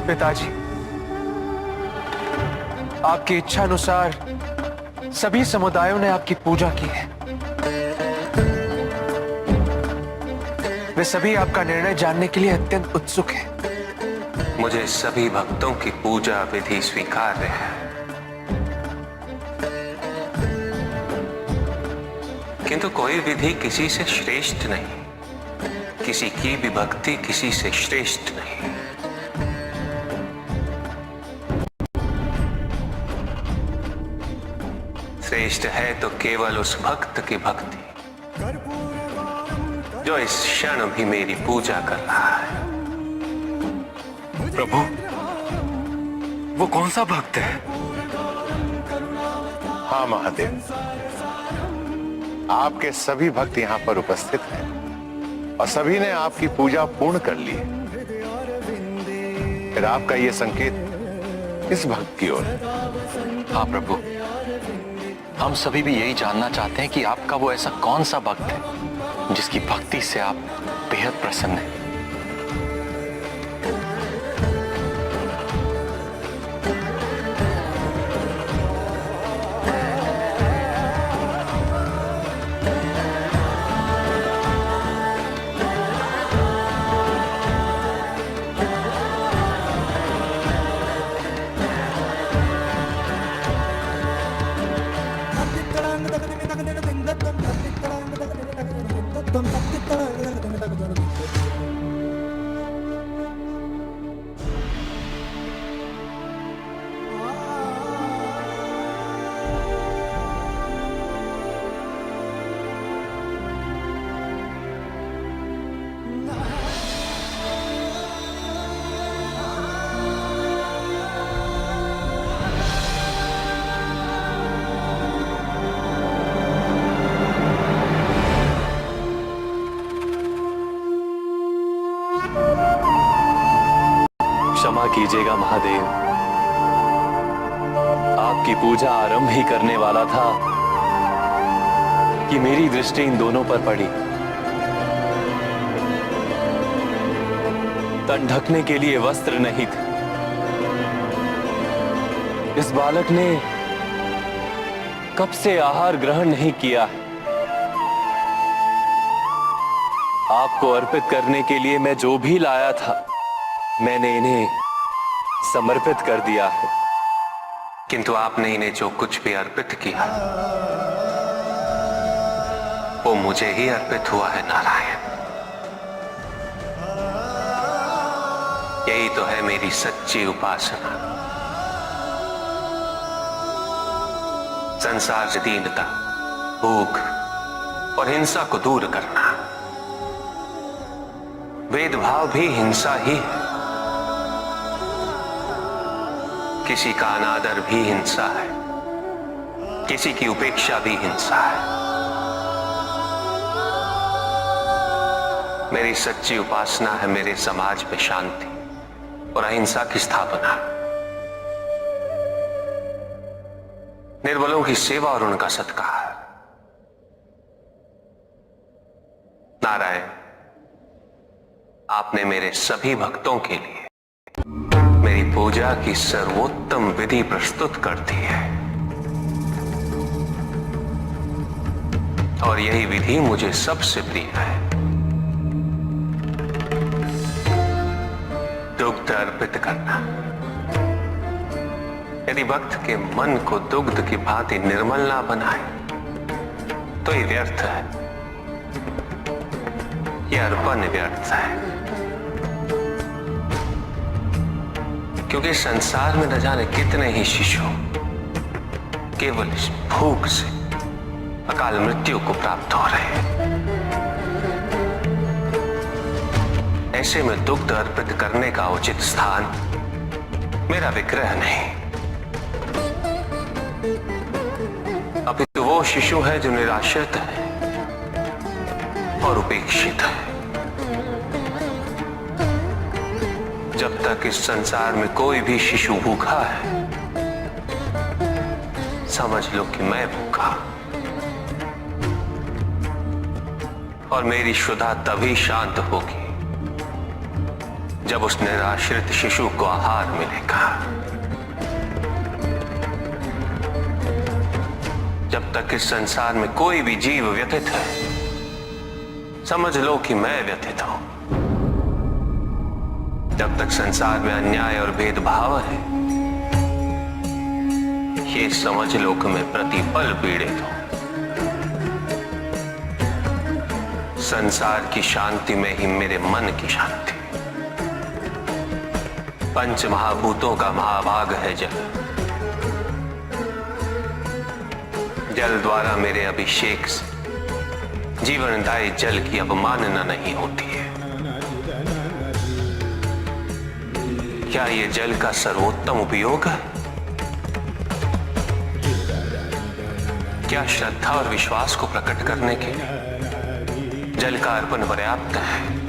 पिताजी, आपकी इच्छा अनुसार सभी समुदायों ने आपकी पूजा की है। वे सभी आपका निर्णय जानने के लिए अत्यंत उत्सुक हैं। मुझे सभी भक्तों की पूजा विधि स्वीकार्य है, किंतु कोई विधि किसी से श्रेष्ठ नहीं, किसी की भी भक्ति किसी से श्रेष्ठ नहीं। श्रेष्ठ है तो केवल उस भक्त की भक्ति जो इस क्षण भी मेरी पूजा कर रहा है। प्रभु, वो कौन सा भक्त है? हाँ महादेव, आपके सभी भक्त यहाँ पर उपस्थित हैं और सभी ने आपकी पूजा पूर्ण कर ली है। फिर आपका ये संकेत इस भक्त की ओर। हाँ प्रभु, हम सभी भी यही जानना चाहते हैं कि आपका वो ऐसा कौन सा भक्त है जिसकी भक्ति से आप बेहद प्रसन्न हैं। क्षमा कीजिएगा महादेव, आपकी पूजा आरंभ ही करने वाला था कि मेरी दृष्टि इन दोनों पर पड़ी। तन ढकने के लिए वस्त्र नहीं थे। इस बालक ने कब से आहार ग्रहण नहीं किया है। आपको अर्पित करने के लिए मैं जो भी लाया था मैंने इन्हें समर्पित कर दिया है। किंतु आपने इन्हें जो कुछ भी अर्पित किया वो मुझे ही अर्पित हुआ है नारायण। यही तो है मेरी सच्ची उपासना। संसार से दीनता, भूख और हिंसा को दूर करना। भेदभाव भी हिंसा ही है, किसी का अनादर भी हिंसा है, किसी की उपेक्षा भी हिंसा है। मेरी सच्ची उपासना है मेरे समाज में शांति और अहिंसा की स्थापना, निर्बलों की सेवा और उनका सत्कार। नारायण, आपने मेरे सभी भक्तों के लिए मेरी पूजा की सर्वोत्तम विधि प्रस्तुत कर दी है और यही विधि मुझे सबसे प्रिय है। दुग्ध अर्पित करना। यदि भक्त के मन को दुग्ध की भांति निर्मल ना बनाए तो ये व्यर्थ है, यह अर्पण व्यर्थ है। क्योंकि संसार में न जाने कितने ही शिशु केवल इस भूख से अकाल मृत्यु को प्राप्त हो रहे हैं। ऐसे में दुग्ध अर्पित करने का उचित स्थान मेरा विग्रह नहीं, अपितु वो शिशु है जो निराश्रित है और उपेक्षित है। जब तक इस संसार में कोई भी शिशु भूखा है, समझ लो कि मैं भूखा। और मेरी क्षुधा तभी शांत होगी जब उस निराश्रित शिशु को आहार मिलेगा, जब तक इस संसार में कोई भी जीव व्यथित है, समझ लो कि मैं व्यथित हूं। जब तक संसार में अन्याय और भेदभाव है, ये समझ लो कि मैं प्रतिपल पीड़ित हूं। संसार की शांति में ही मेरे मन की शांति। पंच महाभूतों का महाभाग है जल। जल द्वारा मेरे अभिषेक से जीवनदायी जल की अवमानना नहीं होती है। क्या ये जल का सर्वोत्तम उपयोग है? क्या श्रद्धा और विश्वास को प्रकट करने के लिए जल का अर्पण पर्याप्त है?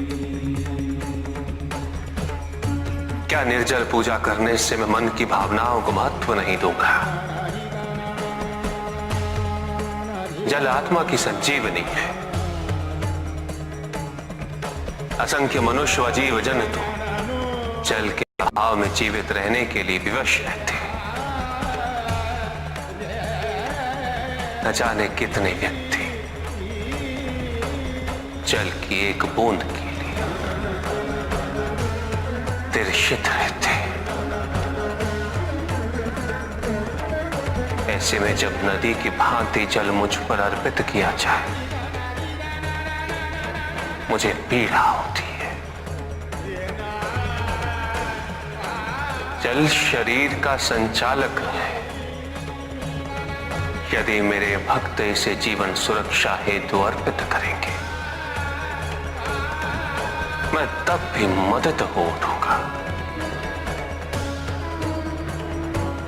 क्या निर्जल पूजा करने से मैं मन की भावनाओं को महत्व नहीं दूंगा? जल आत्मा की संजीवनी है। असंख्य मनुष्य व जीव जंतु जल के अभाव में जीवित रहने के लिए विवश रहते हैं। न जाने कितने व्यक्ति जल की एक बूंद के लिए तिरछित रहते हैं। ऐसे में जब नदी की भांति जल मुझ पर अर्पित किया जाए, मुझे पीड़ा होती है। जल शरीर का संचालक है। यदि मेरे भक्त इसे जीवन सुरक्षा हेतु अर्पित करेंगे, मैं तब भी मदद हो उठूंगा।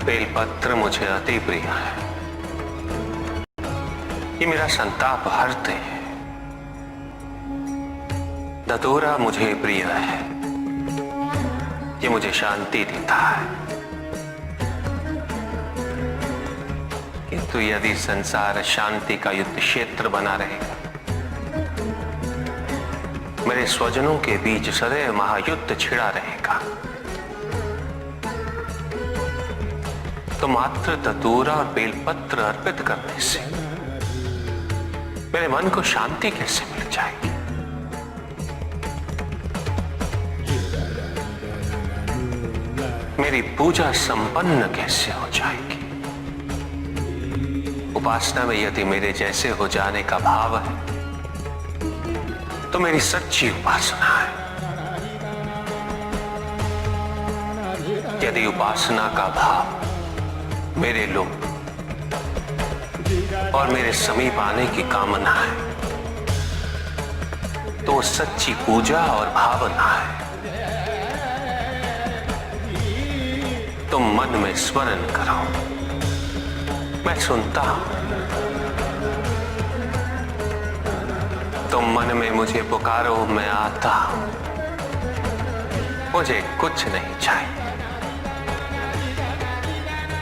बेलपत्र मुझे अति प्रिय है। ये मेरा संताप हरते हैं। धतूरा मुझे प्रिय है। ये मुझे शांति देता है। किंतु यदि संसार शांति का युद्ध क्षेत्र बना रहेगा, मेरे स्वजनों के बीच सदैव महायुद्ध छिड़ा रहेगा, तो मात्र धतूरा और बेलपत्र अर्पित करने से मेरे मन को शांति कैसे मिल जाएगी? मेरी पूजा संपन्न कैसे हो जाएगी? उपासना में यदि मेरे जैसे हो जाने का भाव है, तो मेरी सच्ची उपासना है। यदि उपासना का भाव मेरे लोग और मेरे समीप आने की कामना है, तो सच्ची पूजा और भावना है। तुम मन में स्मरण करो, मैं सुनता हूं। तुम मन में मुझे पुकारो, मैं आता हूं। मुझे कुछ नहीं चाहिए।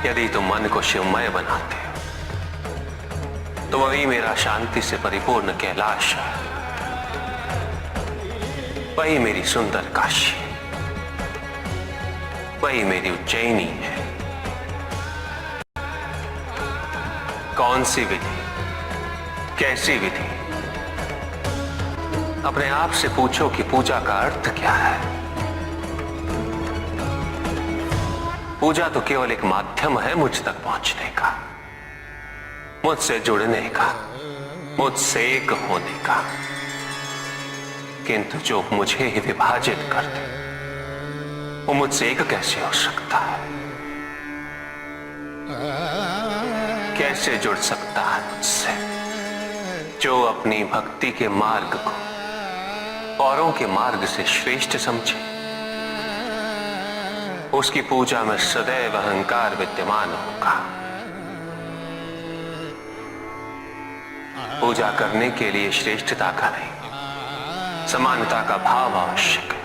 यदि तुम मन को शिवमय बनाते हो, तो वही मेरा शांति से परिपूर्ण कैलाश है। वही मेरी सुंदर काशी, वही मेरी उज्जैनी है। कौन सी विधि, कैसी विधि? अपने आप से पूछो कि पूजा का अर्थ क्या है। पूजा तो केवल एक माध्यम है मुझ तक पहुंचने का, मुझसे जुड़ने का, मुझसे एक होने का। किंतु जो मुझे ही विभाजित कर दे, वो मुझसे एक कैसे हो सकता है? कैसे जुड़ सकता है मुझसे? जो अपनी भक्ति के मार्ग को औरों के मार्ग से श्रेष्ठ समझे, उसकी पूजा में सदैव अहंकार विद्यमान होगा। पूजा करने के लिए श्रेष्ठता का नहीं, समानता का भाव आवश्यक है।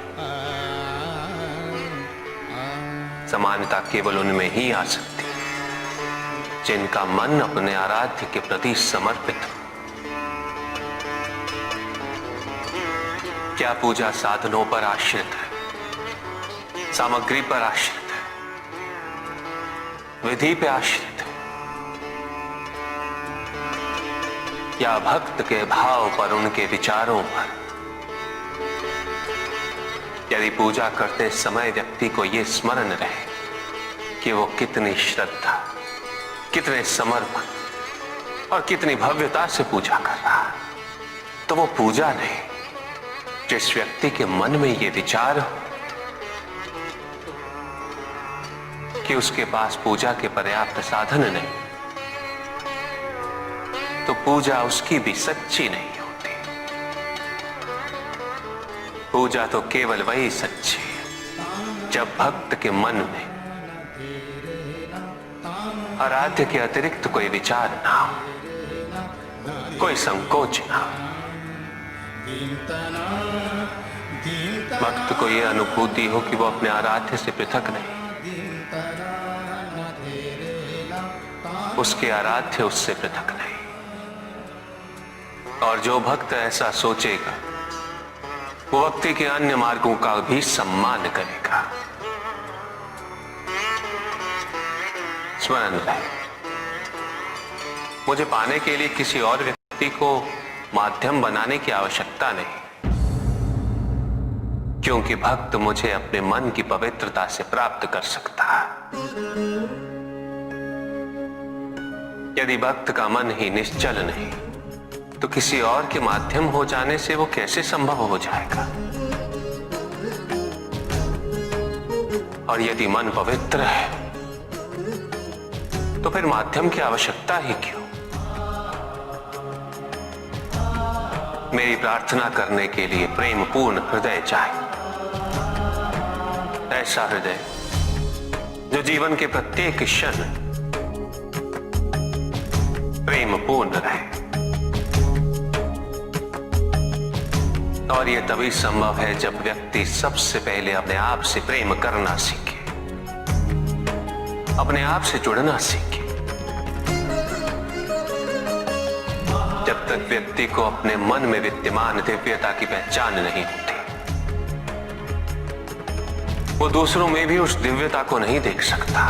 समानता केवल उनमें ही आ सकती है जिनका मन अपने आराध्य के प्रति समर्पित हो। क्या पूजा साधनों पर आश्रित है? सामग्री पर आश्रित है, विधि पे आश्रित है, या भक्त के भाव पर, उनके विचारों पर। यदि पूजा करते समय व्यक्ति को यह स्मरण रहे कि वो कितनी श्रद्धा, कितने समर्पण और कितनी भव्यता से पूजा कर रहा है, तो वो पूजा नहीं। जिस व्यक्ति के मन में ये विचार हो कि उसके पास पूजा के पर्याप्त साधन नहीं, तो पूजा उसकी भी सच्ची नहीं होती। पूजा तो केवल वही सच्ची है जब भक्त के मन में आराध्य के अतिरिक्त कोई विचार ना हो, कोई संकोच ना हो। भक्त को यह अनुभूति हो कि वो अपने आराध्य से पृथक नहीं, उसके आराध्य उससे पृथक नहीं। और जो भक्त ऐसा सोचेगा वो भक्ति के अन्य मार्गों का भी सम्मान करेगा। स्मरण रहे, मुझे पाने के लिए किसी और व्यक्ति को माध्यम बनाने की आवश्यकता नहीं, क्योंकि भक्त मुझे अपने मन की पवित्रता से प्राप्त कर सकता है। यदि भक्त का मन ही निश्चल नहीं, तो किसी और के माध्यम हो जाने से वो कैसे संभव हो जाएगा? और यदि मन पवित्र है, तो फिर माध्यम की आवश्यकता ही क्यों? मेरी प्रार्थना करने के लिए प्रेम पूर्ण हृदय चाहिए, ऐसा हृदय जो जीवन के प्रत्येक क्षण प्रेम पूर्ण रहे। और यह तभी संभव है जब व्यक्ति सबसे पहले अपने आप से प्रेम करना सीखे, अपने आप से जुड़ना सीखे। जब तक व्यक्ति को अपने मन में विद्यमान दिव्यता की पहचान नहीं होती, वो दूसरों में भी उस दिव्यता को नहीं देख सकता।